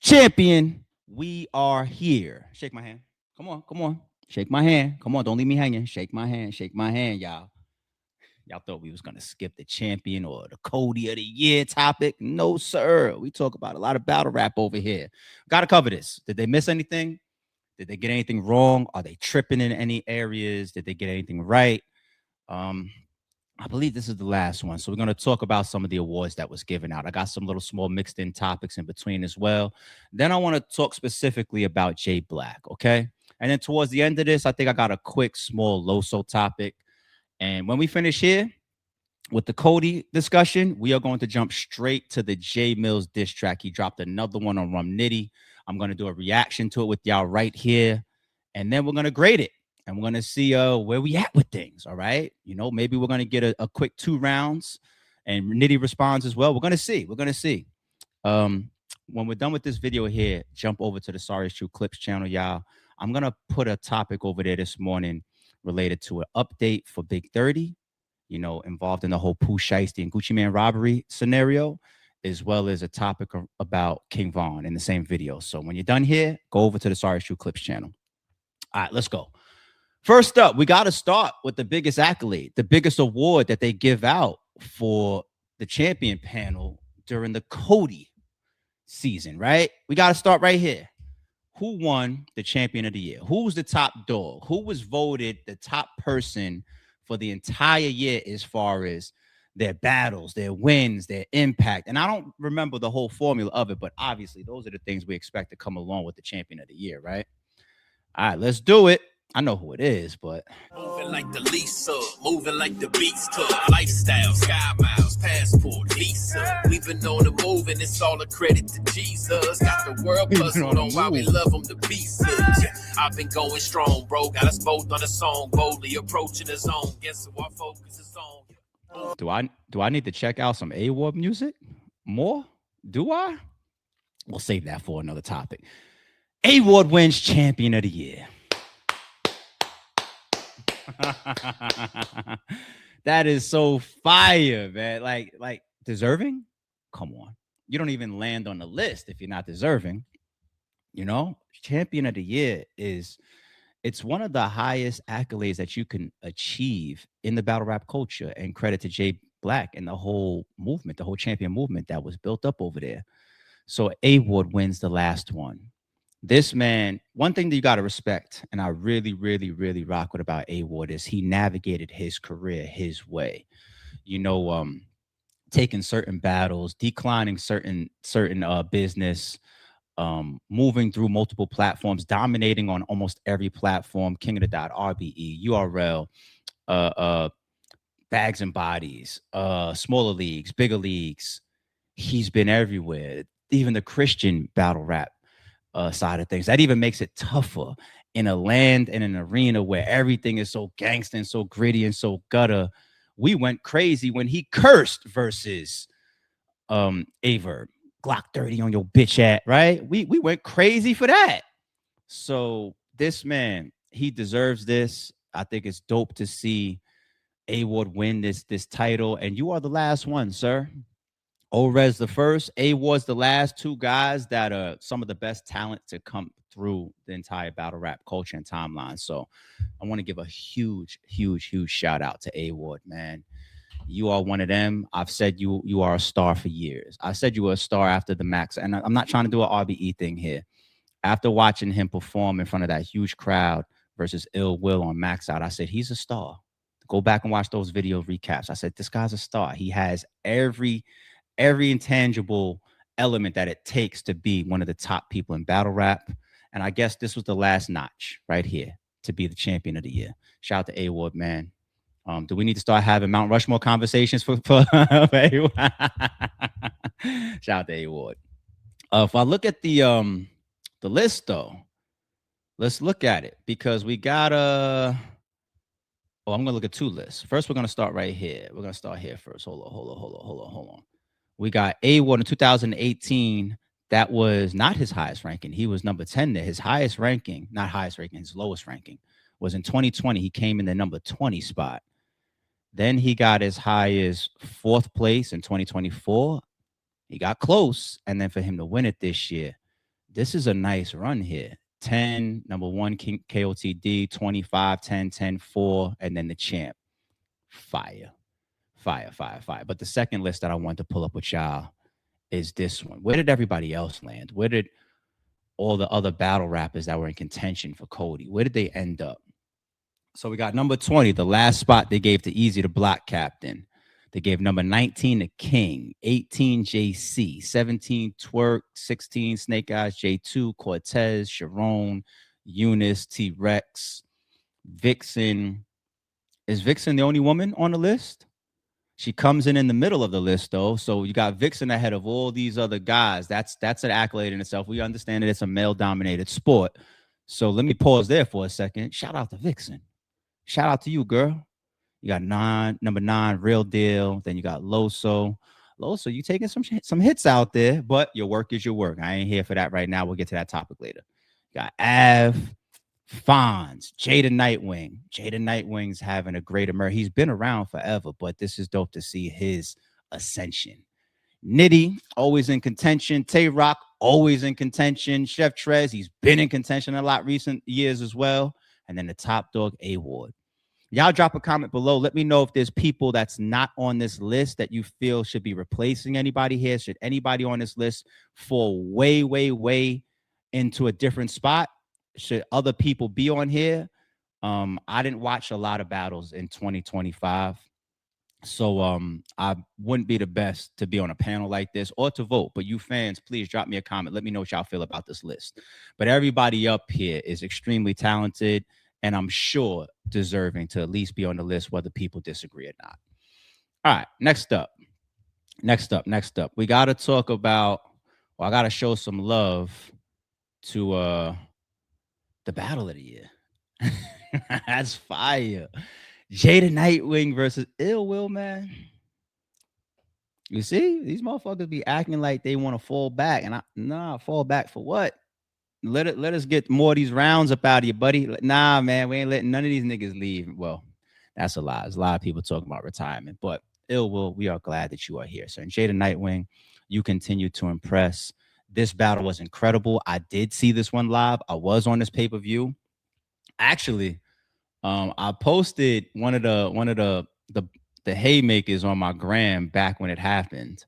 champion. We are here. Shake my hand. Come on, come on. Shake my hand. Come on, don't leave me hanging. Shake my hand. Shake my hand, y'all. Y'all thought we was gonna skip the champion or the Coty of the year topic. No, sir. We talk about a lot of battle rap over here. Gotta cover this. Did they miss anything? Did they get anything wrong? Are they tripping in any areas? Did they get anything right? Um, I believe this is the last one. So we're going to talk about some of the awards that was given out. I got some little small mixed in topics in between as well. Then I want to talk specifically about Jay Blac, okay? And then towards the end of this, I think I got a quick small Loso topic. And when we finish here with the Coty discussion, we are going to jump straight to the Jae Millz diss track. He dropped another one on Rum Nitty. I'm going to do a reaction to it with y'all right here. And then we're going to grade it. And we're going to see where we at with things, all right? You know, maybe we're going to get a quick 2 rounds and Nitty responds as well. We're going to see. We're going to see. When we're done with this video here, jump over to the Sorry It's True Clips channel, y'all. I'm going to put a topic over there this morning related to an update for Big 30, you know, involved in the whole Pooh Shiesty and Gucci Man robbery scenario, as well as a topic about King Von in the same video. So when you're done here, go over to the Sorry It's True Clips channel. All right, let's go. First up, we got to start with the biggest accolade, the biggest award that they give out for the champion panel during the Coty season, right? We got to start right here. Who won the champion of the year? Who was the top dog? Who was voted the top person for the entire year as far as their battles, their wins, their impact? And I don't remember the whole formula of it, but obviously those are the things we expect to come along with the champion of the year, right? All right, let's do it. I know who it is, but moving like the Lisa, moving like the beats took, lifestyle, sky miles, passport, visa. We've been on the move, and it's all a credit to Jesus. Got the world puzzled on why we love them, the beasts. I've been going strong, bro. Got us both on a song, boldly approaching the zone. Guess who our focus is on? Do I need to check out some A-Ward music more? Do I? We'll save that for another topic. A-Ward wins champion of the year. That is so fire, man. Like deserving? Come on. You don't even land on the list if you're not deserving. You know, champion of the year it's one of the highest accolades that you can achieve in the battle rap culture, and credit to Jay Blac and the whole movement, the whole champion movement that was built up over there. So A-Ward wins the last one. This man, one thing that you got to respect, and I really, really, really rock with about A-Ward, is he navigated his career his way. You know, taking certain battles, declining certain business, moving through multiple platforms, dominating on almost every platform, King of the Dot, RBE, URL, Bags and Bodies, smaller leagues, bigger leagues. He's been everywhere, even the Christian battle rap side of things. That even makes it tougher in a land and an arena where everything is so gangsta and so gritty and so gutter. We went crazy when he cursed versus Averb. Glock 30 on your bitch at, right? We went crazy for that. So this man, he deserves this. I think it's dope to see A-Ward win this title, and you are the last one, sir. Orez the first, A-Ward's the last. 2 guys that are some of the best talent to come through the entire battle rap culture and timeline. So I want to give a huge, huge, huge shout out to A-Ward, man. You are one of them. I've said you are a star for years. I said you were a star after the Max, and I'm not trying to do an RBE thing here. After watching him perform in front of that huge crowd versus Ill Will on Max Out, I said he's a star. Go back and watch those video recaps. I said this guy's a star. He has every intangible element that it takes to be one of the top people in battle rap. And I guess this was the last notch right here to be the champion of the year. Shout out to A-Ward, man. Do we need to start having Mount Rushmore conversations for A-Ward? Shout out to A-Ward. If I look at the list, though, let's look at it, because we got I'm going to look at 2 lists. First, we're going to start right here. We're going to start here first. Hold on. We got A-Ward in 2018. That was not his highest ranking. He was number 10 there. His highest ranking, not highest ranking, his lowest ranking was in 2020. He came in the number 20 spot. Then he got as high as 4th place in 2024. He got close. And then for him to win it this year, this is a nice run here. 10, number 1, King KOTD, 25, 10, 10, 4, and then the champ. Fire. Fire, fire, fire. But the second list that I want to pull up with y'all is this one. Where did everybody else land? Where did all the other battle rappers that were in contention for Coty, where did they end up? So we got number 20, the last spot they gave to Easy, the Blacc Captain. They gave number 19 to King, 18 JC, 17 Twerk, 16 Snake Eyes, J2, Cortez, Sharon, Eunice, T-Rex, Vixen. Is Vixen the only woman on the list? She comes in the middle of the list, though. So you got Vixen ahead of all these other guys. That's an accolade in itself. We understand that it's a male-dominated sport. So let me pause there for a second. Shout out to Vixen. Shout out to you, girl. You got number 9, Real Deal. Then you got Loso. Loso, you taking some hits out there, but your work is your work. I ain't here for that right now. We'll get to that topic later. You got Av, Fonz, Jada Nightwing. Jada Nightwing's having a great emerge. He's been around forever, but this is dope to see his ascension. Nitty, always in contention. Tay Rock, always in contention. Chef Trez, he's been in contention a lot recent years as well. And then the top dog, A-Ward. Y'all drop a comment below. Let me know if there's people that's not on this list that you feel should be replacing anybody here. Should anybody on this list fall way, way, way into a different spot? Should other people be on here? I didn't watch a lot of battles in 2025. So I wouldn't be the best to be on a panel like this or to vote. But you fans, please drop me a comment. Let me know what y'all feel about this list. But everybody up here is extremely talented, and I'm sure deserving to at least be on the list, whether people disagree or not. All right, next up. We got to talk about, I got to show some love to the battle of the year. That's fire. Jada Nightwing versus Ill Will, man. You see, these motherfuckers be acting like they want to fall back, and fall back for what? Let us get more of these rounds up out of you, buddy. Nah, man, we ain't letting none of these niggas leave. Well, that's a lie. There's a lot of people talking about retirement, but Ill Will, we are glad that you are here, sir. And Jada Nightwing, you continue to impress. This battle was incredible. I did see this one live. I was on this pay-per-view. Actually, I posted one of the haymakers on my gram back when it happened.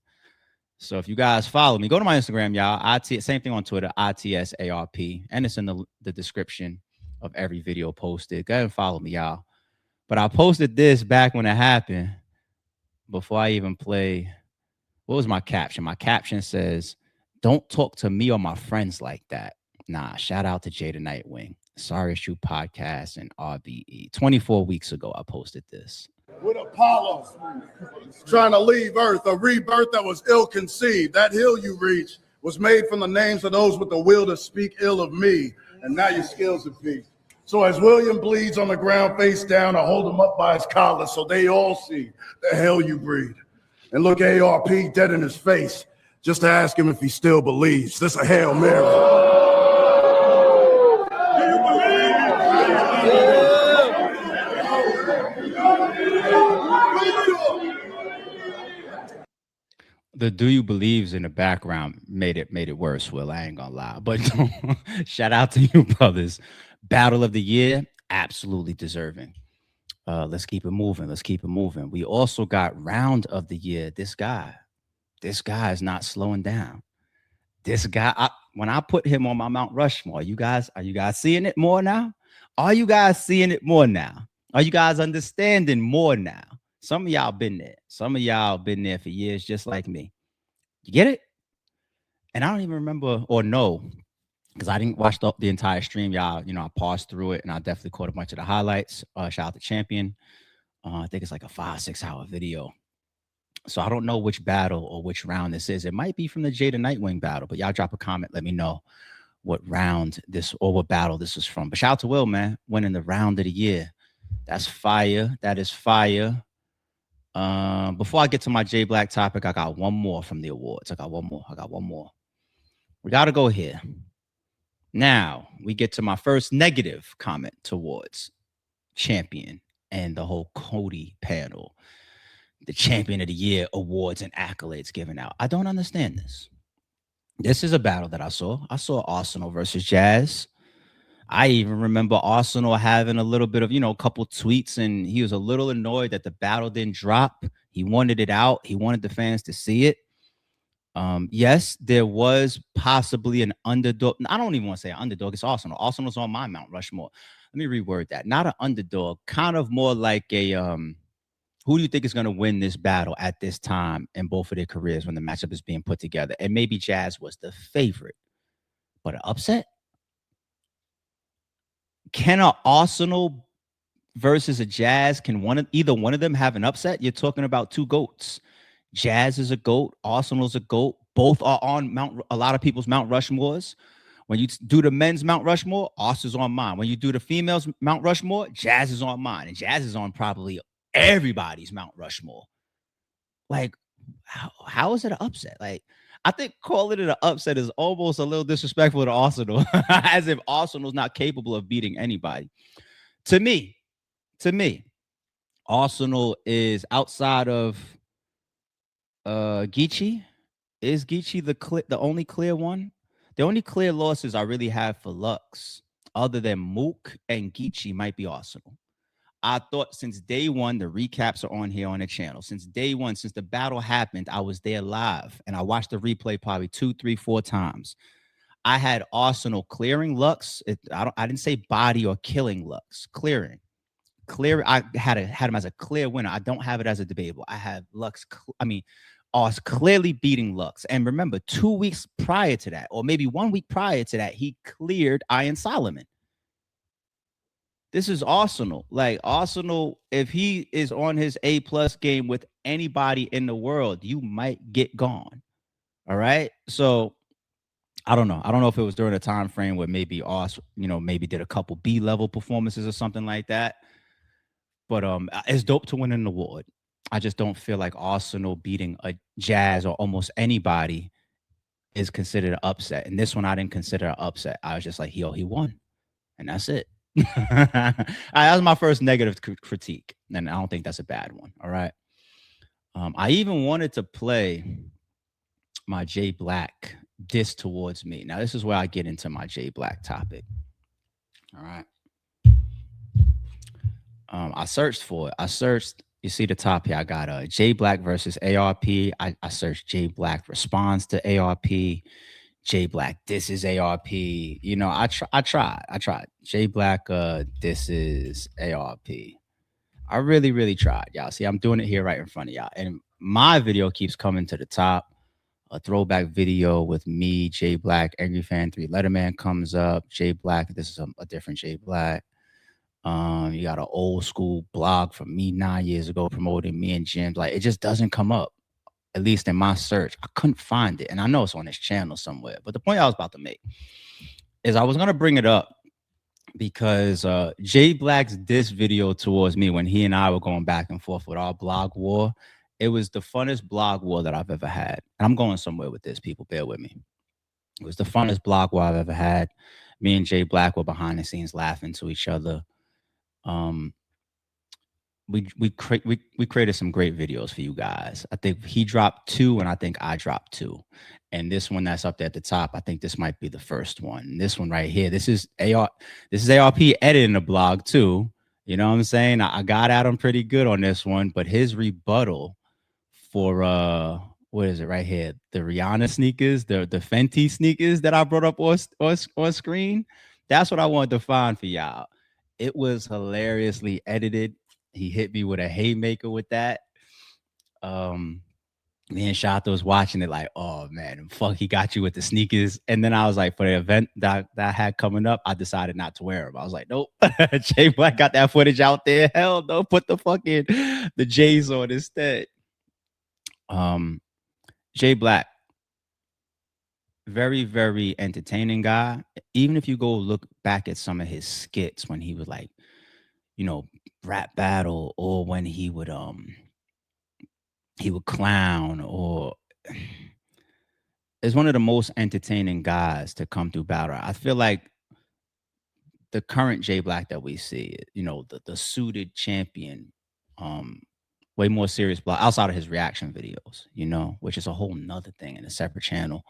So if you guys follow me, go to my Instagram, y'all. Same thing on Twitter, ITSARP, and it's in the description of every video posted. Go ahead and follow me, y'all. But I posted this back when it happened. Before I even play, what was my caption? My caption says, "Don't talk to me or my friends like that." Nah, shout out to Jada Nightwing. Sorry It's You podcast and RBE. 24 weeks ago, I posted this. With Apollo trying to leave Earth, a rebirth that was ill-conceived. That hill you reach was made from the names of those with the will to speak ill of me, and now your skills are peaked. So as William bleeds on the ground face down, I hold him up by his collar so they all see the hell you breed. And look ARP dead in his face just to ask him if he still believes. This a Hail Mary. The "do you believes" in the background made it worse, Will. I ain't gonna lie. But shout out to you, brothers. Battle of the year, absolutely deserving. Let's keep it moving. We also got round of the year. This guy is not slowing down. This guy, when I put him on my Mount Rushmore, are you guys seeing it more now? Are you guys seeing it more now? Are you guys understanding more now? Some of y'all been there. Some of y'all been there for years, just like me. You get it? And I don't even remember or know, because I didn't watch the entire stream, y'all. You know, I paused through it, and I definitely caught a bunch of the highlights. Shout out to Champion. I think it's like a 5-6 hour video. So I don't know which battle or which round this is. It might be from the Jada Nightwing battle, but y'all drop a comment. Let me know what round this or what battle this is from. But shout out to Will, man, winning the round of the year. That's fire. That is fire. Before I get to my Jay Blac topic, I got one more from the awards. I got one more. We got to go here. Now we get to my first negative comment towards Champion and the whole Coty panel. The Champion of the Year awards and accolades given out. I don't understand this. This is a battle that I saw. I saw Arsenal versus Jazz. I even remember Arsenal having a little bit of, a couple tweets, and he was a little annoyed that the battle didn't drop. He wanted it out. He wanted the fans to see it. Yes, there was possibly an underdog. I don't even want to say underdog. It's Arsenal. Arsenal's on my Mount Rushmore. Let me reword that. Not an underdog, kind of more like a who do you think is going to win this battle at this time in both of their careers when the matchup is being put together? And maybe Jazz was the favorite, but an upset? Can an Arsenal versus a Jazz, can either one of them have an upset? You're talking about two GOATs. Jazz is a GOAT. Arsenal's a GOAT. Both are on a lot of people's Mount Rushmores. When you do the men's Mount Rushmore, Arsenal's on mine. When you do the females Mount Rushmore, Jazz is on mine. And Jazz is on probably everybody's Mount Rushmore. Like, how is it an upset? Like, I think calling it an upset is almost a little disrespectful to Arsenal, as if Arsenal's not capable of beating anybody. To me, Arsenal is outside of Geechee. Is Geechee the only clear one? The only clear losses I really have for Lux, other than Mook and Geechee, might be Arsenal. I thought since day one, the recaps are on here on the channel. Since day one, since the battle happened, I was there live, and I watched the replay probably 2, 3, 4 times. I had Arsenal clearing Lux. I didn't say body or killing Lux. Clearing. I had him as a clear winner. I don't have it as a debatable. I have Lux. Oz clearly beating Lux. And remember, 2 weeks prior to that, or maybe 1 week prior to that, he cleared Iron Solomon. This is Arsenal. Like, Arsenal, if he is on his A+ game with anybody in the world, you might get gone. All right. So I don't know. I don't know if it was during a time frame where maybe maybe did a couple B-level performances or something like that. But it's dope to win an award. I just don't feel like Arsenal beating a Jazz or almost anybody is considered an upset. And this one I didn't consider an upset. I was just like, he won. And that's it. That was my first negative critique. And I don't think that's a bad one. All right. I even wanted to play my Jay Blac diss towards me. Now, this is where I get into my Jay Blac topic. All right. I searched for it. You see the top here. I got Jay Blac versus ARP. I searched Jay Blac responds to ARP. Jay Blac, this is ARP. I tried. Jay Blac, this is ARP. I really, really tried, y'all. See, I'm doing it here right in front of y'all. And my video keeps coming to the top. A throwback video with me, Jay Blac, Angry Fan 3 Letterman comes up. Jay Blac, this is a different Jay Blac. You got an old school blog from me 9 years ago promoting me and Jim. Like, it just doesn't come up, at least in my search. I couldn't find it. And I know it's on his channel somewhere. But the point I was about to make is I was going to bring it up because Jay Blac's diss video towards me when he and I were going back and forth with our blog war, it was the funnest blog war that I've ever had. And I'm going somewhere with this, people. Bear with me. It was the funnest blog war I've ever had. Me and Jay Blac were behind the scenes laughing to each other. We created some great videos for you guys. I think he dropped 2 and I think I dropped 2. And this one that's up there at the top, I think this might be the first one. And this one right here, this is ARP editing the blog too. You know what I'm saying? I got at him pretty good on this one, but his rebuttal for what is it right here? The Rihanna sneakers, the Fenty sneakers that I brought up on screen. That's what I wanted to find for y'all. It was hilariously edited. He hit me with a haymaker with that. Me and Shata was watching it like, oh man, fuck, he got you with the sneakers. And then I was like, for the event that I had coming up, I decided not to wear them. I was like, nope. Jay Blac got that footage out there. Hell no, put the J's on instead. Jay Blac, very, very entertaining guy. Even if you go look back at some of his skits when he was like, rap battle, or when he would clown, or is one of the most entertaining guys to come through battle. I feel like the current Jay Blac that we see, the suited champion, way more serious block outside of his reaction videos, which is a whole nother thing in a separate channel.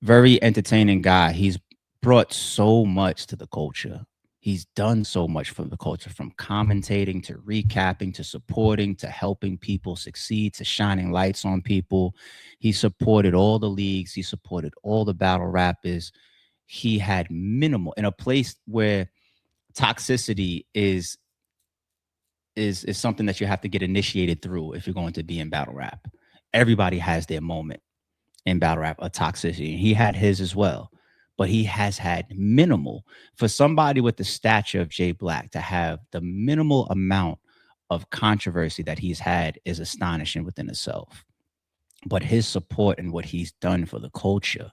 very entertaining guy. He's brought so much to the culture. He's done so much for the culture, from commentating to recapping to supporting to helping people succeed to shining lights on people. He supported all the leagues. He supported all the battle rappers. He had minimal in a place where toxicity is something that you have to get initiated through if you're going to be in battle rap. Everybody has their moment in battle rap of toxicity. He had his as well. But he has had minimal. For somebody with the stature of Jay Blac to have the minimal amount of controversy that he's had is astonishing within itself. But his support and what he's done for the culture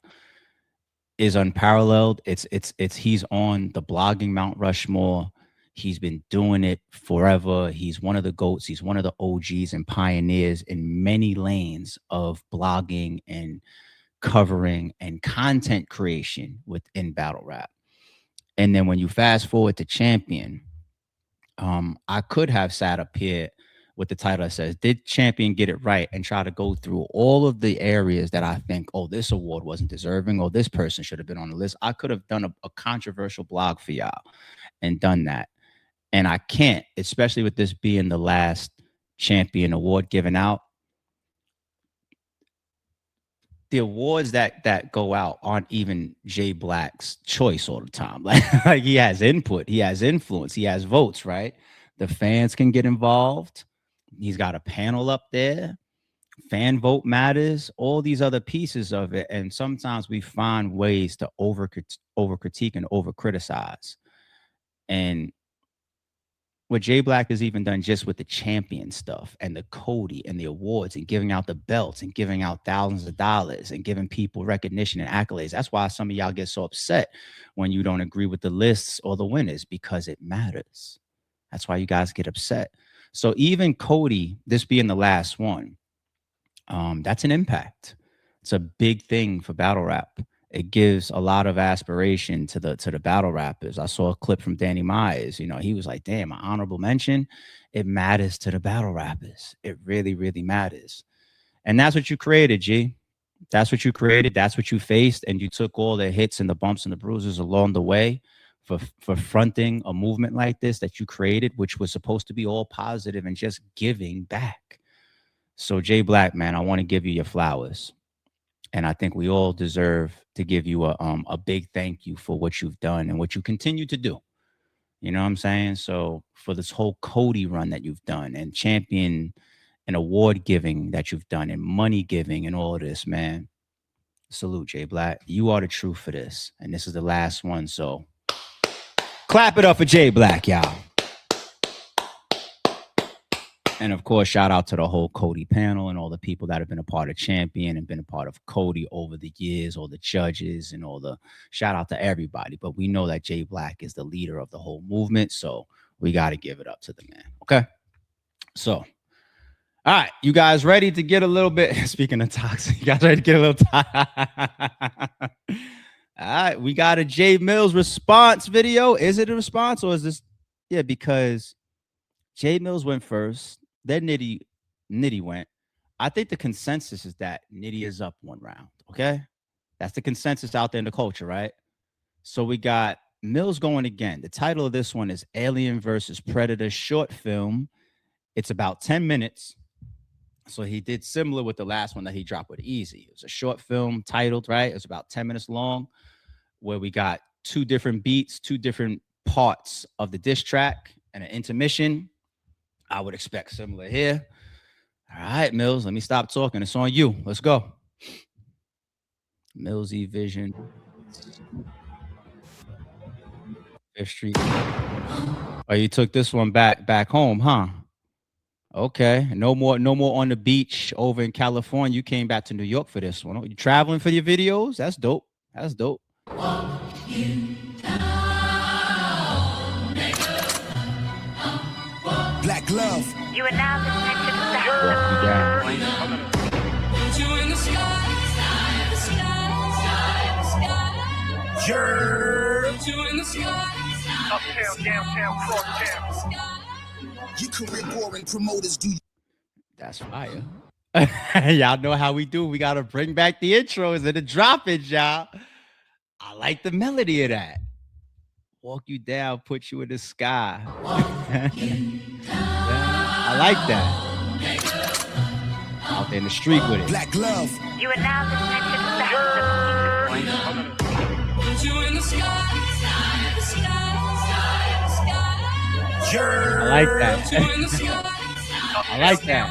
is unparalleled. It's he's on the blogging Mount Rushmore. He's been doing it forever. He's one of the GOATs. He's one of the OGs and pioneers in many lanes of blogging and covering and content creation within battle rap. And then when you fast forward to Champion, I could have sat up here with the title that says, did Champion get it right? And try to go through all of the areas that I think, oh, this award wasn't deserving, or this person should have been on the list. I could have done a controversial blog for y'all and done that. And I can't, especially with this being the last Champion award given out. The awards that go out aren't even Jay Blac's choice all the time. Like he has input, he has influence, he has votes, right? The fans can get involved. He's got a panel up there. Fan vote matters, all these other pieces of it. And sometimes we find ways to over critique and over criticize. And what Jay Blac has even done just with the Champion stuff and the Coty and the awards and giving out the belts and giving out thousands of dollars and giving people recognition and accolades. That's why some of y'all get so upset when you don't agree with the lists or the winners, because it matters. That's why you guys get upset. So even Coty, this being the last one, that's an impact. It's a big thing for battle rap. It gives a lot of aspiration to the battle rappers. I saw a clip from Danny Myers. You know, he was like, damn, an honorable mention. It matters to the battle rappers. It really, really matters. And that's what you created, G. That's what you created. That's what you faced. And you took all the hits and the bumps and the bruises along the way for fronting a movement like this that you created, which was supposed to be all positive and just giving back. So Jay Blac, man, I want to give you your flowers. And I think we all deserve to give you a big thank you for what you've done and what you continue to do. You know what I'm saying? So for this whole Coty run that you've done and Champion and award giving that you've done and money giving and all of this, man, salute, Jay Blac. You are the truth for this. And this is the last one. So clap it up for Jay Blac, y'all. And of course, shout out to the whole Coty panel and all the people that have been a part of Champion and been a part of Coty over the years, all the judges and all the shout out to everybody. But we know that Jay Blac is the leader of the whole movement. So we got to give it up to the man. Okay. So, all right. You guys ready to get a little bit, speaking of toxic, you guys ready to get a little All right. We got a Jae Millz response video. Is it a response or is this? Yeah, because Jae Millz went first. Then Nitty went. I think the consensus is that Nitty is up one round. Okay. That's the consensus out there in the culture, right? So we got Millz going again. The title of this one is Alien versus Predator short film. It's about 10 minutes. So he did similar with the last one that he dropped with Easy. It was a short film titled, right? It was about 10 minutes long, where we got two different beats, two different parts of the diss track and an intermission. I would expect similar here. All right, Millz, let me stop talking. It's on you. Let's go. Millz Vision. Fifth Street. Oh, you took this one back home, huh? Okay. No more on the beach over in California. You came back to New York for this one. You traveling for your videos? That's dope. That's dope. Black love. You are now listening Uptown, downtown, crosstown. Your career boring promoters do. That's fire. Y'all know how we do. We gotta bring back the intros and the drop-ins, y'all. I like the melody of that. Walk you down, put you in the sky. I like that. Out there in the street with it. Black glove. You are now listening to the sounds of I like that. I like that.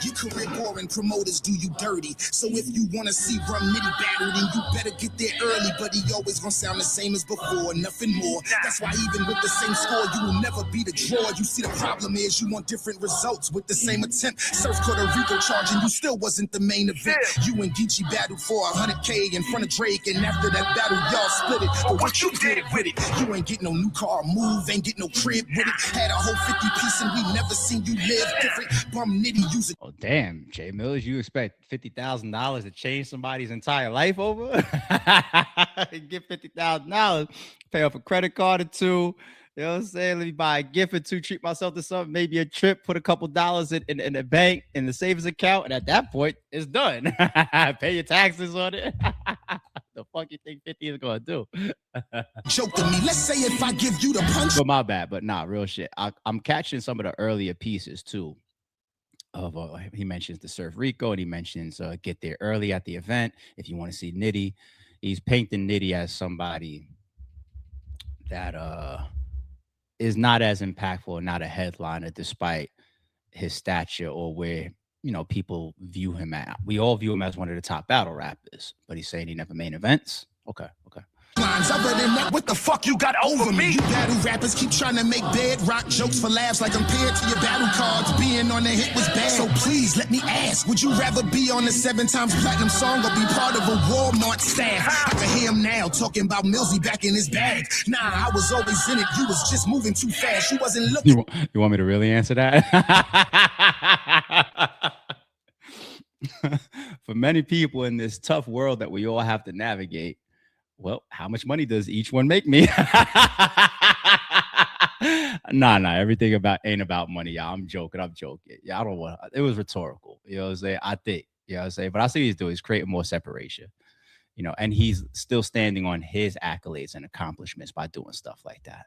Your career boring, promoters do you dirty. So if you wanna see Rum Nitty battle, then you better get there early. But he always gonna sound the same as before, nothing more. That's why even with the same score, you will never be the draw. You see, the problem is you want different results with the same attempt. Surf Puerto Rico charging, you still wasn't the main event. You and Geechee battled for 100K in front of Drake, and after that battle, y'all split it. But what you did with it? You ain't get no new car, move, ain't get no crib with it. Had a whole 50 piece, and we never seen you live different. Bum Nitty using. Oh, damn, Jae Millz, you expect $50,000 to change somebody's entire life over? Get $50,000, pay off a credit card or two. You know what I'm saying? Let me buy a gift or two, treat myself to something, maybe a trip, put a couple dollars in the bank, in the savings account, and at that point, it's done. Pay your taxes on it. The fuck you think 50 is gonna do? Joke to me. Let's say if I give you the punch. But my bad, but nah, real shit. I'm catching some of the earlier pieces too. Of he mentions the Surf Rico, and he mentions get there early at the event if you want to see Nitty. He's painting Nitty as somebody that is not as impactful, not a headliner, despite his stature or where people view him at. We all view him as one of the top battle rappers, but he's saying he never main events. Okay. Lines. Other than that, what the fuck you got over me? You battle rappers keep trying to make bedrock jokes for laughs like compared to your battle cards. Being on the hit was bad. So please let me ask, would you rather be on the 7 times platinum song or be part of a Walmart staff? I can hear him now talking about Millsy back in his bag. Nah, I was always in it. You was just moving too fast. You wasn't looking. You want me to really answer that? For many people in this tough world that we all have to navigate, well, how much money does each one make me? Nah, everything ain't about money, y'all. I'm joking. Yeah, I don't want it. Was rhetorical. You know what I'm saying? I think, you know what I'm saying? But I see what he's doing. He's creating more separation, and he's still standing on his accolades and accomplishments by doing stuff like that.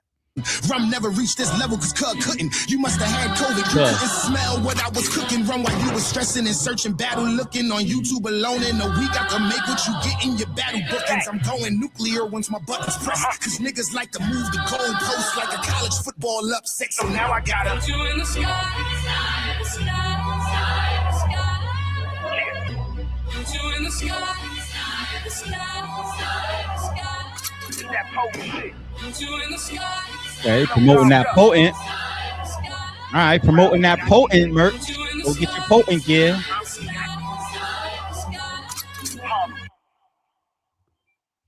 Rum never reached this level because Cud couldn't. You must have had COVID. You couldn't smell what I was cooking. Rum while you was stressing and searching battle, looking on YouTube alone. In a week, I can make what you get in your battle bookings. I'm going nuclear once my buttons press. Because niggas like to move the goalpost like a college football upset. So now I gotta put you in the sky. Put you in the sky. That potent shit. Put you in the sky. Okay, promoting that potent. All right, promoting that potent merch. Go get your potent gear.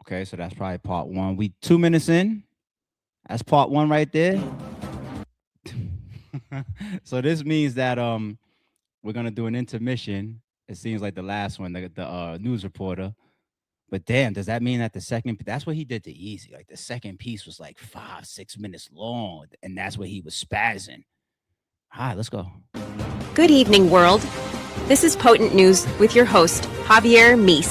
Okay, so that's probably part 1. We 2 minutes in. That's part 1 right there. So this means that we're gonna do an intermission. It seems like the last one, the news reporter. But damn, does that mean that the second, that's what he did to Easy. Like the second piece was like 5-6 minutes long, and that's where he was spazzing. All right, let's go. Good evening, world. This is Potent News with your host, Javier Millz.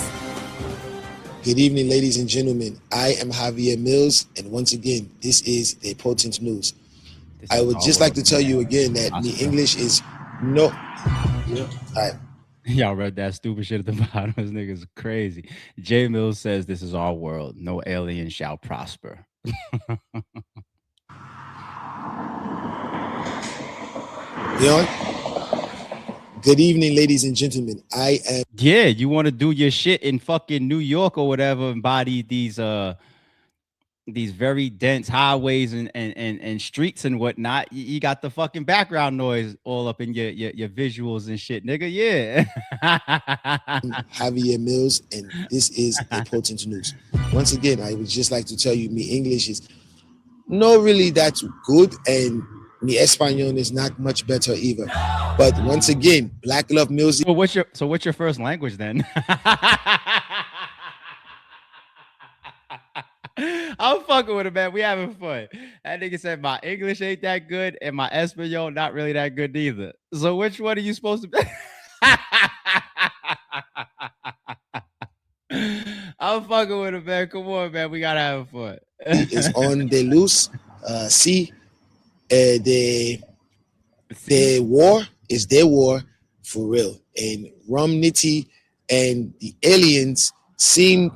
Good evening, ladies and gentlemen. I am Javier Millz, and once again, this is the Potent News. I would just like to tell you again that the English is no. All right. Y'all read that stupid shit at the bottom. This nigga's crazy. Jae Millz says this is our world. No alien shall prosper. Leon? Good evening, ladies and gentlemen. I am. Yeah, you want to do your shit in fucking New York or whatever, embody these very dense highways and streets and whatnot. You got the fucking background noise all up in your visuals and shit, nigga. Yeah. Javier Millz, and this is a Potent News. Once again, I would just like to tell you, me English is not really that good, and me Espanol is not much better either. But once again, Black love music. Well, what's your first language then? I'm fucking with it, man. We having fun. That nigga said my English ain't that good and my Espanol not really that good either. So which one are you supposed to be? I'm fucking with it, man. Come on, man. We gotta have fun. Is on the loose. The war is their war for real. And Rum Nitty and the aliens seem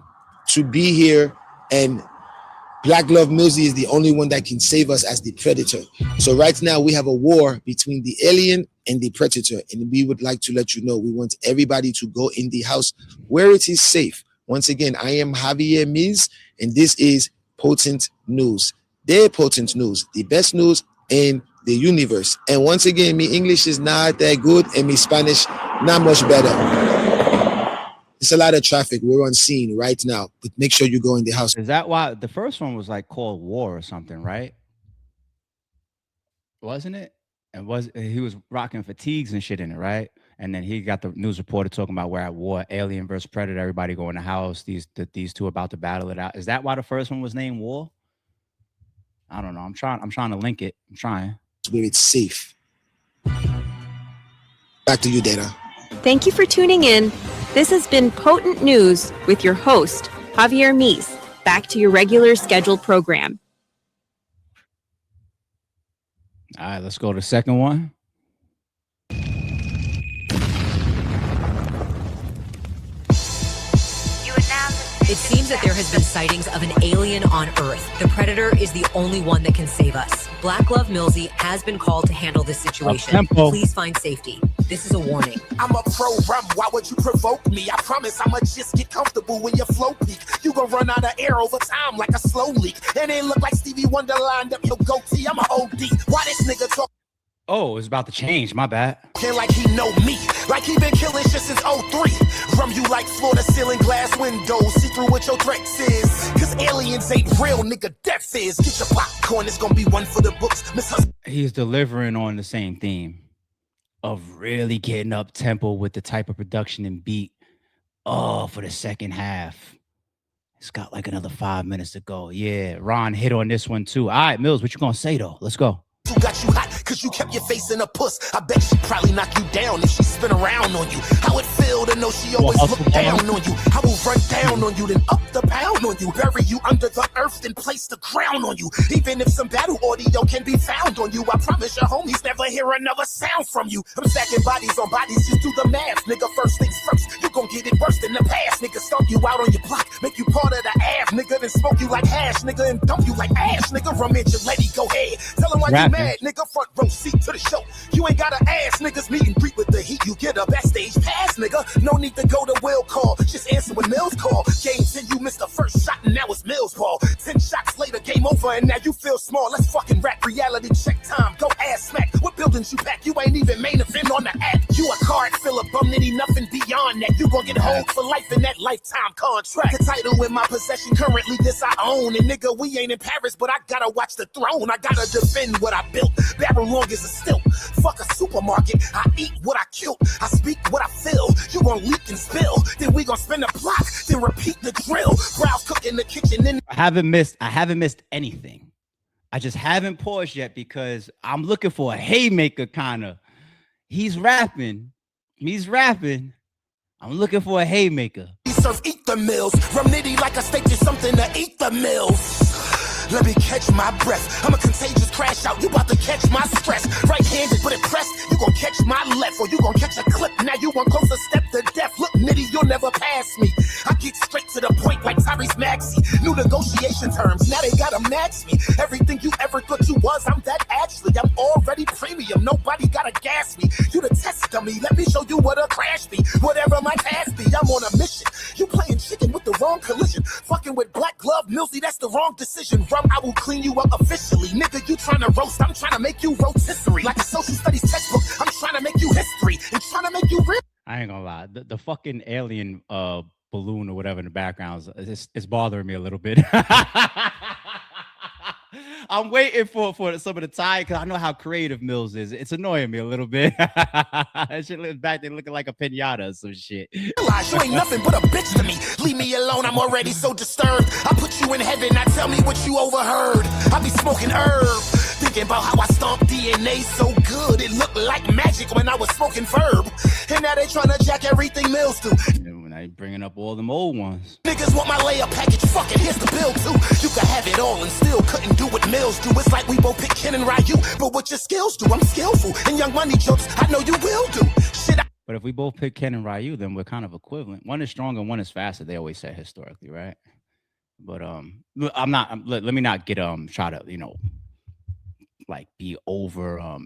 to be here, and Black Love Millz is the only one that can save us as the Predator. So right now we have a war between the alien and the Predator, and we would like to let you know we want everybody to go in the house where it is safe. Once again, I am Jae Millz, and this is Potent News. They're Potent News, the best news in the universe. And once again, me English is not that good, and me Spanish not much better. It's a lot of traffic. We're on scene right now, but make sure you go in the house. Is that why the first one was like called War or something, right? Wasn't it? And he was rocking fatigues and shit in it, right? And then he got the news reporter talking about we're at war, Alien versus Predator. Everybody go in the house. These two about to battle it out. Is that why the first one was named War? I don't know. I'm trying to link it. I'm trying. Where it's safe. Back to you, Dana. Thank you for tuning in. This has been Potent News with your host, Jae Millz. Back to your regular scheduled program. All right, let's go to the second one. It seems that there has been sightings of an alien on Earth. The Predator is the only one that can save us. Black Love Millz has been called to handle this situation. Please find safety. This is a warning. I'm a pro rum. Why would you provoke me? I promise I'ma just get comfortable when your flow peak. You gon' run out of air over time like a slow leak. And it look like Stevie Wonder lined up your goatee. I'm a OD. Why this nigga talk? Oh, it's about to change. My bad. Like he know me, like he been killing shit since 03. Rum you like floor to ceiling glass windows, see through what your threats is. Cause aliens ain't real, nigga, death is. Get your popcorn, it's gonna be one for the books. Miss Hus- He's delivering on the same theme of really getting up tempo with the type of production and beat. Oh, for the second half. It's got like another 5 minutes to go. Yeah, Ron hit on this one too. All right, Millz, what you gonna say though? Let's go. Who got you hot, cause you kept your face in a puss. I bet she probably knock you down if she spin around on you. How it feel to know she always look down on you. I will run down on you, then up the pound on you. Bury you under the earth, then place the crown on you. Even if some battle audio can be found on you, I promise your homies never hear another sound from you. I'm stacking bodies on bodies, just do the math, nigga. First things first, you gon' get it worse than the past, nigga. Stomp you out on your block, make you part of the Av, nigga. Then smoke you like hash, nigga, and dump you like ash, nigga. Rum at your lady, go ahead. Tell him why you mad, nigga. Front row seat to the show. You ain't gotta ask niggas meet and greet with the heat. You get a backstage pass, nigga. No need to go to will call. Just answer when Millz call. Game 10, you missed the first shot and now it's Millz ball. 10 shots later, game over and now you feel small. Let's fucking rap. Reality check time. Go ass smack. What buildings you pack? You ain't even main event on the app. You a card filler, bum nitty, nothing beyond that. You gon' get hold for life in that lifetime contract. The title in my possession currently this I own. And nigga, we ain't in Paris, but I gotta watch the throne. I gotta defend what I built. Barrel long as a stilt. Fuck a supermarket. I eat what I killed. I speak what I feel. You gon' leak and spill. Then we gon' spin the block. Then repeat the drill. Browse cook in the kitchen. Then I haven't missed anything. I just haven't paused yet because I'm looking for a haymaker kind of. He's rapping. I'm looking for a haymaker. he serve eat the meals. Rum Nitty like a steak is something to eat the meals. Let me catch my breath. I'm a contagious crash out. You about to catch my stress. Right-handed but impressed. You gon' catch my left or you gon' catch a clip. Now you want closer step to death. Look, Nitty, you'll never pass me. I get straight to the point like Tyrese Maxey. New negotiation terms. Now they gotta match me. Everything you ever thought you was, I'm that actually. I'm already premium. Nobody gotta gas me. You the test dummy. Let me show you what a crash be. Whatever my task be, I'm on a mission. You playing chicken with the wrong collision. Fucking with Black Love Millz, that's the wrong decision. I will clean you up officially. Nigga, you trying to roast, I'm trying to make you rotisserie. Like a social studies textbook, I'm trying to make you history. And trying to make you real. I ain't gonna lie. The fucking alien balloon or whatever in the background, it's bothering me a little bit. I'm waiting for some of the tie because I know how creative Millz is. It's annoying me a little bit. That shit looks back there looking like a pinata or some shit. Realize you ain't nothing but a bitch to me. Leave me alone, I'm already so disturbed. I put you in heaven, now tell me what you overheard. I be smoking herb, thinking about how I stomped DNA so good. It looked like magic when I was smoking verb. And now they trying to jack everything Millz do. When I bringing up all them old ones. Niggas want my layer package, fuck it, here's the bill too. You can have it all and still couldn't do what Millz do. It's like we both pick Ken and Ryu, but what your skills do, I'm skillful. And Young Money jokes, I know you will do. Shit, But if we both pick Ken and Ryu, then we're kind of equivalent. One is stronger, one is faster. They always say historically, right? But let me not get try to like be over I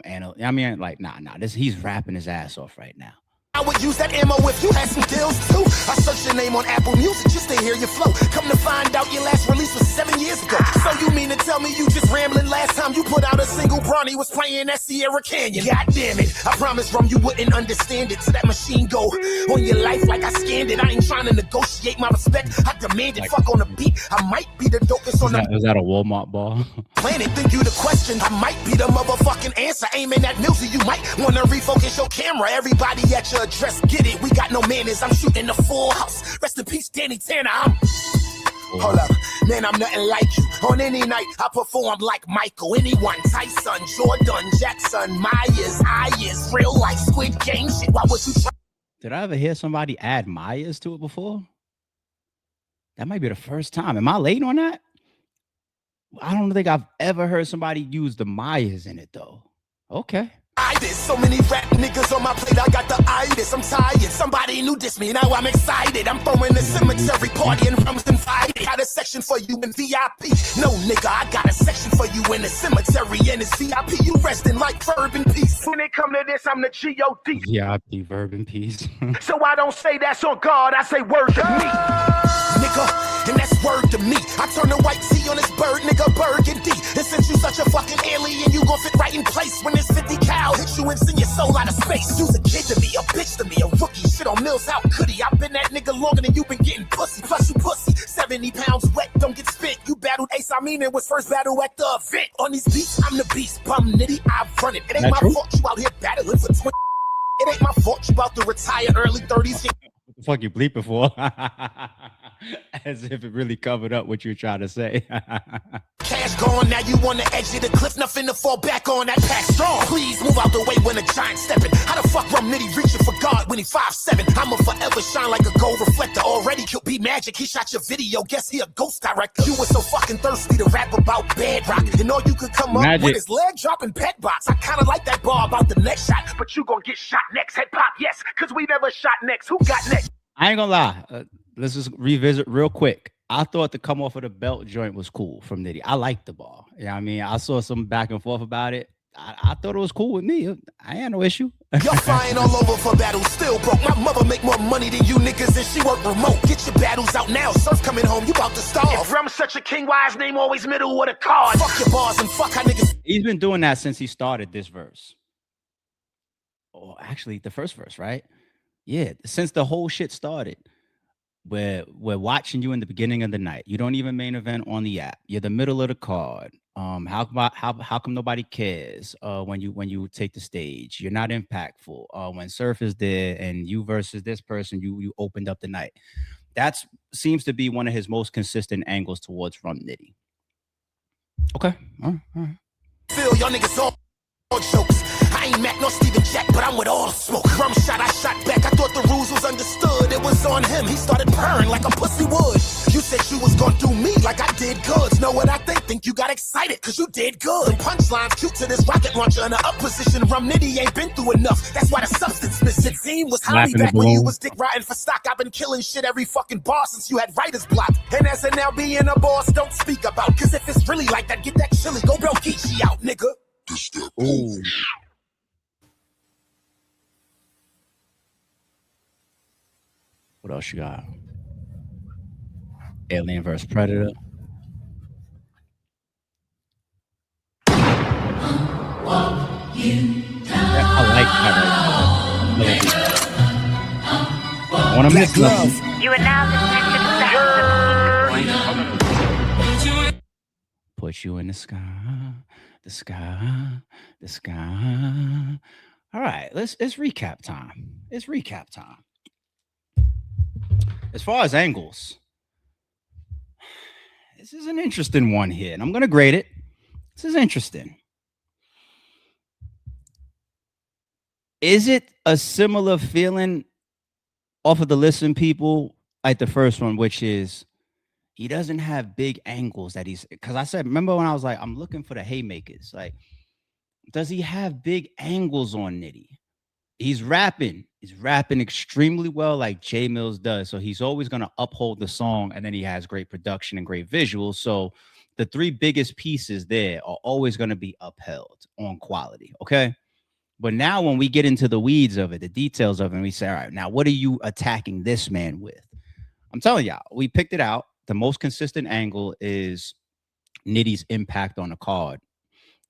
mean, like nah. He's rapping his ass off right now. I would use that ammo if you had some deals too. I searched your name on Apple Music just to hear your flow. Come to find out your last release was 7 years ago. So you mean to tell me you just rambling last time you put out a single Bronny was playing that Sierra Canyon? God damn it, I promise Rum you wouldn't understand it. So that machine go on your life like I scanned it. I ain't trying to negotiate my respect, I demand it. Fuck on the beat, I might be the dopest on the Is that a Walmart ball? planet. Think you the question, I might be the motherfucking answer. Aiming at music, you might wanna refocus your camera. Everybody at your address, get it. We got no manners. I'm shooting the full house. Rest in peace, Danny Tanner. Hold up, man, I'm nothing like you. On any night, I perform like Michael. Anyone, Tyson, Jordan, Jackson, Myers, Ayers, real life Squid Game shit. Why would you try? Did I ever hear somebody add Myers to it before? That might be the first time. Am I late on that? I don't think I've ever heard somebody use the Myers in it though. Okay. There's so many rap niggas on my plate, I got the itis. I'm tired. Somebody new diss me, now I'm excited. I'm throwing the cemetery party and rums and fighting. Got a section for you in VIP. No nigga, I got a section for you in the cemetery and it's VIP. You resting like verb in peace. When it come to this, I'm the G.O.D. VIP, verb in peace. So I don't say that's on God, I say word to me. Nigga, and that's word to me. I turn the white T on this bird, nigga, burgundy. And since you such a fucking alien, you gon' fit right in place when it's 50 cal. Hit you and send your soul out of space. You's a kid to me, a bitch to me, a rookie. Shit on Millz, how could he? I've been that nigga longer than you been getting pussy. Plus you pussy, 70 pounds wet, don't get spit. You battled Ace, I mean it was first battle at the event. On these beats, I'm the beast, Rum Nitty, I run it. It ain't my fault you out here battling for 20. It ain't my fault you about to retire early 30s. What the fuck you bleeping for? As if it really covered up what you're trying to say. Cash gone, now you on the edge of the cliff, nothing to fall back on. That pack strong. Please move out the way when a giant stepping. How the fuck Rum Nitty reaching for God when he 5'7"? I'ma forever shine like a gold reflector. Already killed B Magic, he shot your video. Guess he a ghost director. You was so fucking thirsty to rap about bedrock, and all you could come up with is leg dropping pet box. I kinda like that bar about the next shot, but you gon' get shot next. Head pop, yes, cause we never shot next. Who got next? I ain't gonna lie. Let's just revisit real quick. I thought the come off of the belt joint was cool from Nitty. I liked the ball. Yeah, I mean, I saw some back and forth about it. I thought it was cool with me. I had no issue. You're flying all over for battles, still broke. My mother make more money than you niggas and she work remote. Get your battles out now. Surf coming home, you about to starve. If Rum's such a king, why his name always middle with a card? Fuck your bars and fuck how niggas. He's been doing that since he started this verse. Or actually, the first verse, right? Yeah, since the whole shit started. We're watching you in the beginning of the night. You don't even main event on the app. You're the middle of the card. How come nobody cares when you take the stage? You're not impactful. When Surf is there and you versus this person, you opened up the night. That seems to be one of his most consistent angles towards Rum Nitty. Okay, all right. Feel y'all niggas all jokes. I ain't Mac nor Steven Jack, but I'm with all the smoke. Rum shot, I shot back. I thought the rules was understood. It was on him. He started purring like a pussy would. You said you was gonna do me like I did goods. Know what I think you got excited cause you did good. The punchlines cute to this rocket launcher in the up position. Rum Nitty ain't been through enough. That's why the substance missing. Team was hobby back when you was dick riding for stock. I've been killing shit every fucking bar since you had writer's block. And as of now being a boss, don't speak about. Cause if it's really like that, get that chili. Go Bro Geechee out, nigga. Ooh. What else you got? Alien vs. Predator. I like that. I want to miss love. You are now detected. Put put you in the sky, the sky, the sky. All right, it's recap time. It's recap time. As far as angles, this is an interesting one here, and I'm gonna grade it. This is interesting. Is it a similar feeling off of the listen people like the first one, which is he doesn't have big angles that he's, because I said, remember when I was like, I'm looking for the haymakers. Like, does he have big angles on Nitty? He's rapping extremely well, like Jae Millz does. So he's always going to uphold the song, and then he has great production and great visuals. So the three biggest pieces there are always going to be upheld on quality. Okay. But now when we get into the weeds of it, the details of it, and we say, all right, now what are you attacking this man with? I'm telling y'all, we picked it out. The most consistent angle is Nitty's impact on the card,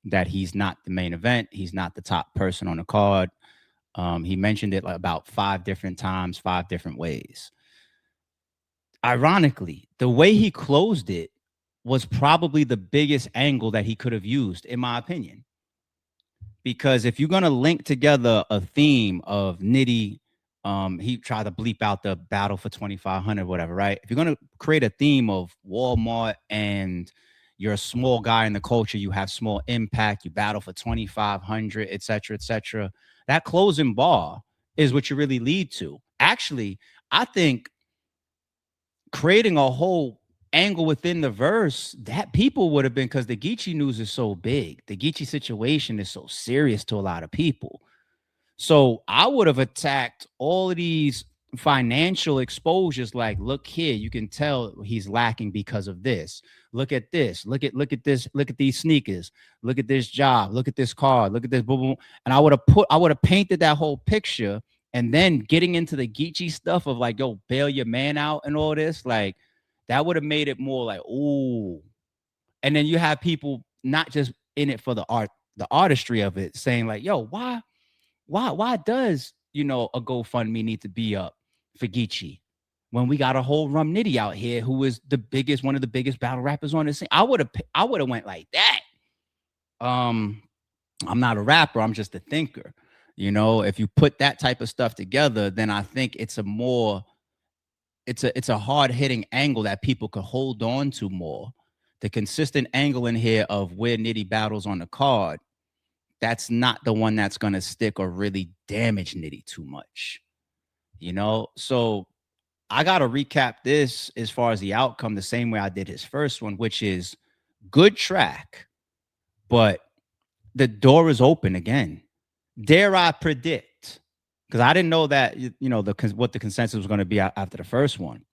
that he's not the main event. He's not the top person on the card. He mentioned it like about 5 different times, 5 different ways. Ironically, the way he closed it was probably the biggest angle that he could have used, in my opinion. Because if you're going to link together a theme of Nitty, he tried to bleep out the battle for 2,500, whatever, right? If you're going to create a theme of Walmart and you're a small guy in the culture, you have small impact, you battle for 2,500, et cetera, that closing bar is what you really lead to. Actually, I think creating a whole angle within the verse that people would have been, because the Geechee news is so big. The Geechee situation is so serious to a lot of people. So I would have attacked all of these financial exposures. Like, look here, you can tell he's lacking because of this. Look at this. Look at this. Look at these sneakers. Look at this job. Look at this car. Look at this. Boom, boom. And I would have painted that whole picture. And then getting into the Geechee stuff of like, yo, bail your man out and all this, like, that would have made it more like, ooh. And then you have people not just in it for the art, the artistry of it, saying like, yo, why does, a GoFundMe need to be up for Geechee when we got a whole Rum Nitty out here who is one of the biggest battle rappers on the scene? I would have went like that. I'm not a rapper. I'm just a thinker. If you put that type of stuff together, then I think it's a hard-hitting angle that people could hold on to more. The consistent angle in here of where Nitty battles on the card, that's not the one that's going to stick or really damage Nitty too much. So I got to recap this as far as the outcome the same way I did his first one, which is good track, but the door is open again. Dare I predict? Because I didn't know that, what the consensus was going to be after the first one.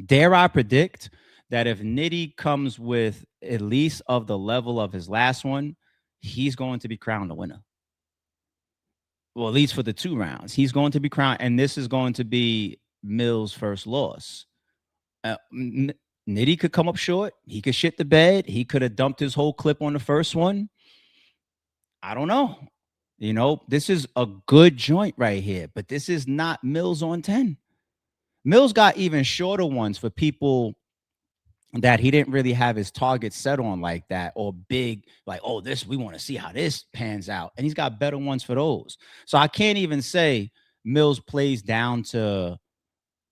Dare I predict that if Nitty comes with at least of the level of his last one, he's going to be crowned the winner. Well, at least for the 2 rounds, he's going to be crowned, and this is going to be Millz' first loss. Nitty could come up short. He could shit the bed. He could have dumped his whole clip on the first one. I don't know. This is a good joint right here, but this is not Millz on 10. Millz got even shorter ones for people that he didn't really have his target set on like that, or big, like, oh, we want to see how this pans out. And he's got better ones for those. So I can't even say Millz plays down to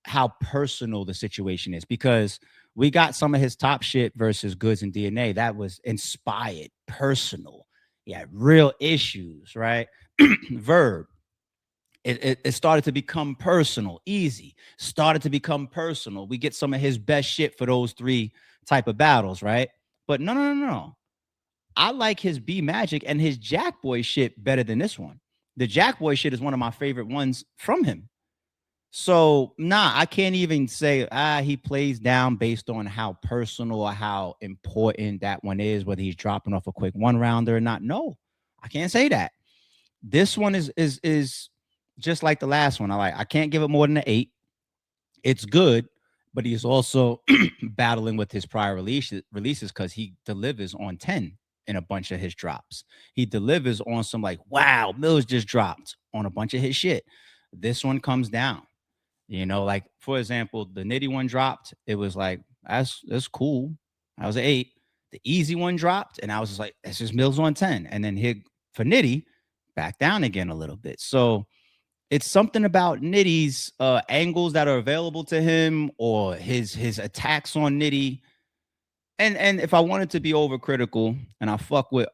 how personal the situation is, because we got some of his top shit versus Goods and DNA. That was inspired, personal. Yeah, real issues, right? Verb. It started to become personal. Easy started to become personal. We get some of his best shit for those 3 type of battles, right? But no. I like his B Magic and his Jack Boy shit better than this one. The Jack Boy shit is one of my favorite ones from him. So I can't even say he plays down based on how personal or how important that one is, whether he's dropping off a quick 1-rounder or not. No, I can't say that. This one is just like the last one. I can't give it more than an 8. It's good, but he's also battling with his prior releases because he delivers on 10 in a bunch of his drops. He delivers on some like, wow, Millz just dropped on a bunch of his shit. This one comes down. Like, for example, the Nitty one dropped. It was like, that's cool. That was an 8. The easy one dropped, and I was just like, that's just Millz on 10. And then hit for Nitty back down again a little bit. So it's something about Nitty's angles that are available to him, or his attacks on Nitty. And if I wanted to be overcritical, and I fuck with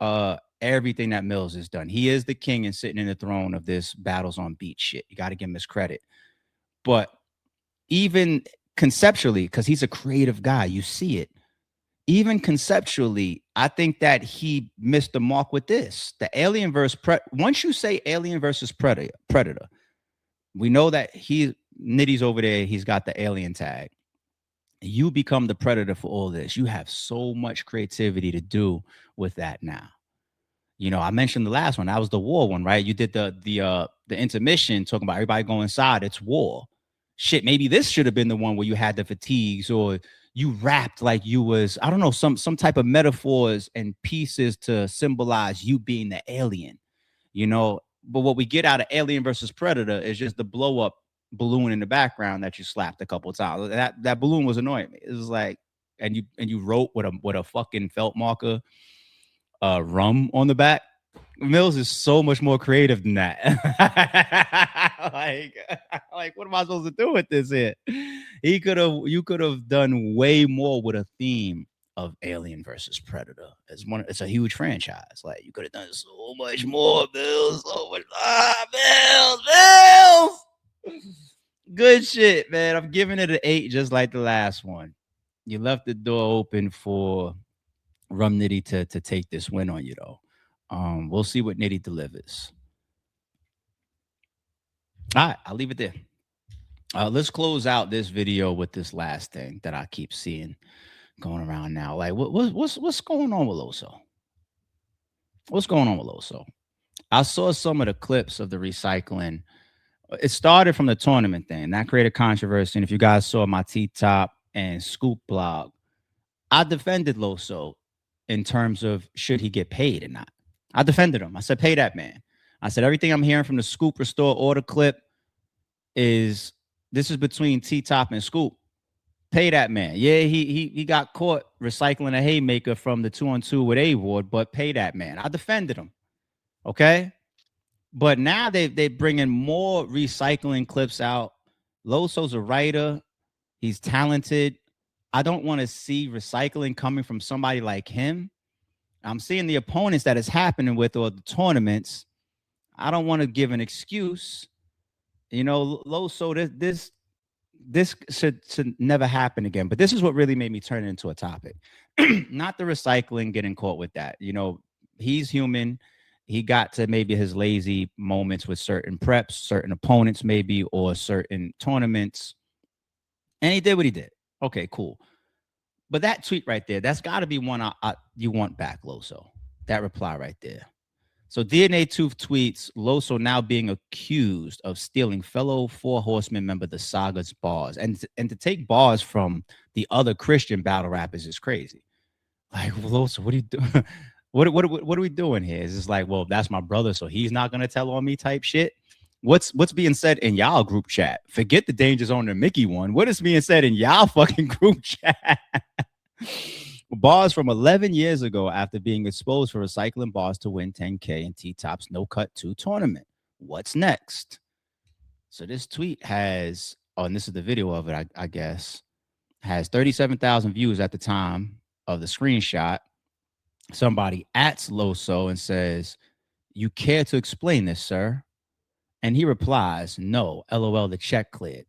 everything that Millz has done, he is the king and sitting in the throne of this battles on beat shit. You got to give him his credit. But even conceptually, because he's a creative guy, you see it. Even conceptually, I think that he missed the mark with this. The Alien versus once you say Alien versus Predator, we know that Nitty's over there. He's got the Alien tag. You become the Predator for all this. You have so much creativity to do with that now. You know, I mentioned the last one. That was the war one, right? You did the intermission talking about everybody going inside. It's war. Shit, maybe this should have been the one where you had the fatigues, or you rapped like you was, I don't know, some type of metaphors and pieces to symbolize you being the alien, you know. But what we get out of Alien versus Predator is just the blow up balloon in the background that you slapped a couple of times. That balloon was annoying me. It was like, and you wrote with a fucking felt marker, rum on the back. Millz is so much more creative than that. like, what am I supposed to do with this here? You could have done way more with a theme of Alien versus Predator. It's a huge franchise. Like, you could have done so much more, Millz. So much, Millz. Good shit, man. I'm giving it an 8, just like the last one. You left the door open for Rum Nitty to take this win on you, though. We'll see what Nitty delivers. All right, I'll leave it there. Let's close out this video with this last thing that I keep seeing going around now. Like, what's going on with Loso? What's going on with Loso? I saw some of the clips of the recycling. It started from the tournament thing. That created controversy. And if you guys saw my T-Top and Scoop blog, I defended Loso in terms of should he get paid or not. I defended him. I said, pay that man. I said, everything I'm hearing from the Scoop Restore order clip is this is between T-Top and Scoop. Pay that man. Yeah, he got caught recycling a haymaker from the 2-on-2 with A-Ward, but pay that man. I defended him. Okay? But now they bringing more recycling clips out. Loso's a writer. He's talented. I don't want to see recycling coming from somebody like him. I'm seeing the opponents that it's happening with, or the tournaments. I don't want to give an excuse. You know, Loso, this should never happen again. But this is what really made me turn it into a topic. Not the recycling, getting caught with that. You know, he's human. He got to maybe his lazy moments with certain preps, certain opponents maybe, or certain tournaments. And he did what he did. Okay, cool. But that tweet right there, that's got to be one you want back, Loso. That reply right there. So DNA Tooth tweets, Loso now being accused of stealing fellow Four Horsemen member the Saga's bars. And to take bars from the other Christian battle rappers is crazy. Like, Loso, what are you doing? What are we doing here? Is this like, well, that's my brother, so he's not gonna tell on me type shit? What's being said in y'all group chat? Forget the Danger Zone and Mickey one. What is being said in y'all fucking group chat? Bars from 11 years ago after being exposed for recycling bars to win 10K in T-Top's No Cut 2 tournament. What's next? So this tweet has, and this is the video of it, I guess, has 37,000 views at the time of the screenshot. Somebody ats Loso and says, "You care to explain this, sir?" And he replies, "No, LOL, the check cleared."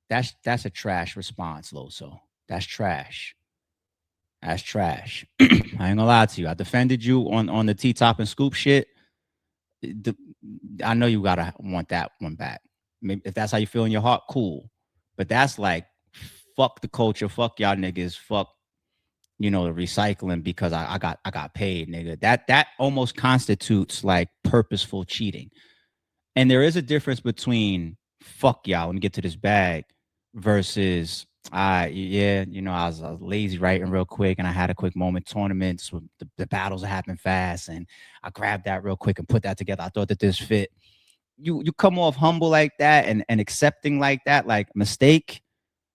That's a trash response, Loso. That's trash. That's trash. I ain't gonna lie to you. I defended you on the T-Top and Scoop shit. I know you gotta want that one back. Maybe if that's how you feel in your heart, cool. But that's like, fuck the culture, fuck y'all niggas, fuck, you know, the recycling because I got paid, nigga. That almost constitutes like purposeful cheating. And there is a difference between fuck y'all and get to this bag versus yeah, you know, I was lazy writing real quick and I had a quick moment. Tournaments, the battles happen fast, and I grabbed that real quick and put that together. I thought that this fit. You come off humble like that and accepting like that, like mistake.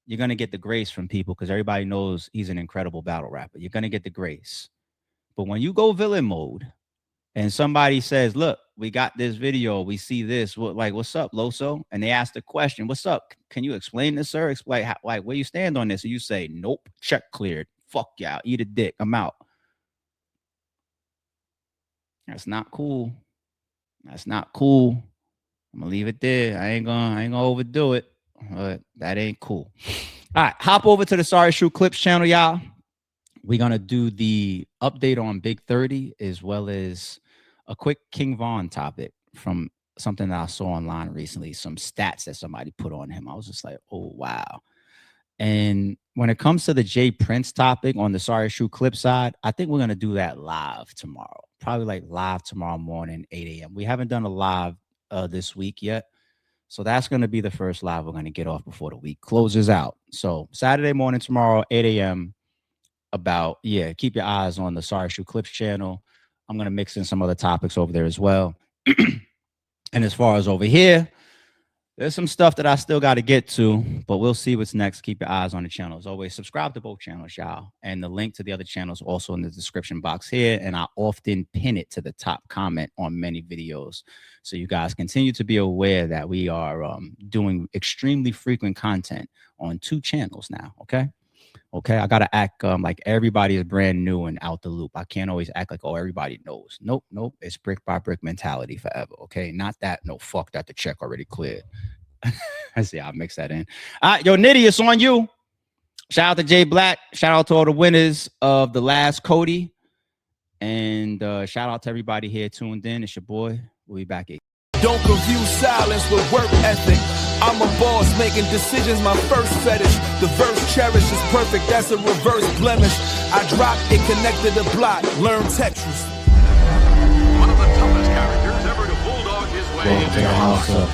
you're going to get the grace from people because everybody knows he's an incredible battle rapper. You're going to get the grace. But when you go villain mode and somebody says, look, we got this video, we see this, what's up, Loso? And they ask the question, what's up? Can you explain this, sir? Explain where you stand on this? And you say, nope, check cleared. Fuck y'all, eat a dick, I'm out. That's not cool. That's not cool. I'm gonna leave it there. I ain't gonna overdo it. But that ain't cool. All right, hop over to the Sorry Shoe Clips channel, y'all. We're gonna do the update on Big 30 as well as a quick King Von topic from something that I saw online recently, some stats that somebody put on him. I was just like, oh wow. And when it comes to the Jay Prince topic on the Sorry Shoe Clip side, I think we're gonna do that live tomorrow. Probably like live tomorrow morning, 8 a.m. We haven't done a live this week yet. So that's going to be the first live we're going to get off before the week closes out. So Saturday morning tomorrow, 8 a.m. Keep your eyes on the Sorry Shoe Clips channel. I'm going to mix in some other topics over there as well. And as far as over here, there's some stuff that I still got to get to, but we'll see what's next. Keep your eyes on the channel. As always, subscribe to both channels, y'all. And the link to the other channels also in the description box here. And I often pin it to the top comment on many videos. So you guys continue to be aware that we are doing extremely frequent content on 2 channels now, okay? Okay, I got to act like everybody is brand new and out the loop. I can't always act like, oh, everybody knows. Nope. It's brick by brick mentality forever, okay? Not that, no, fuck that, the check already cleared. I see, I'll mix that in. All right, yo, Nitty, it's on you. Shout out to Jay Blac. Shout out to all the winners of the last Coty. And shout out to everybody here tuned in. It's your boy. We'll be back again. Don't confuse silence with work ethic. I'm a boss making decisions, my first fetish. The verse cherish is perfect, that's a reverse blemish. I dropped it, connected the block, learn Tetris. One of the toughest characters ever to bulldog his way into House up.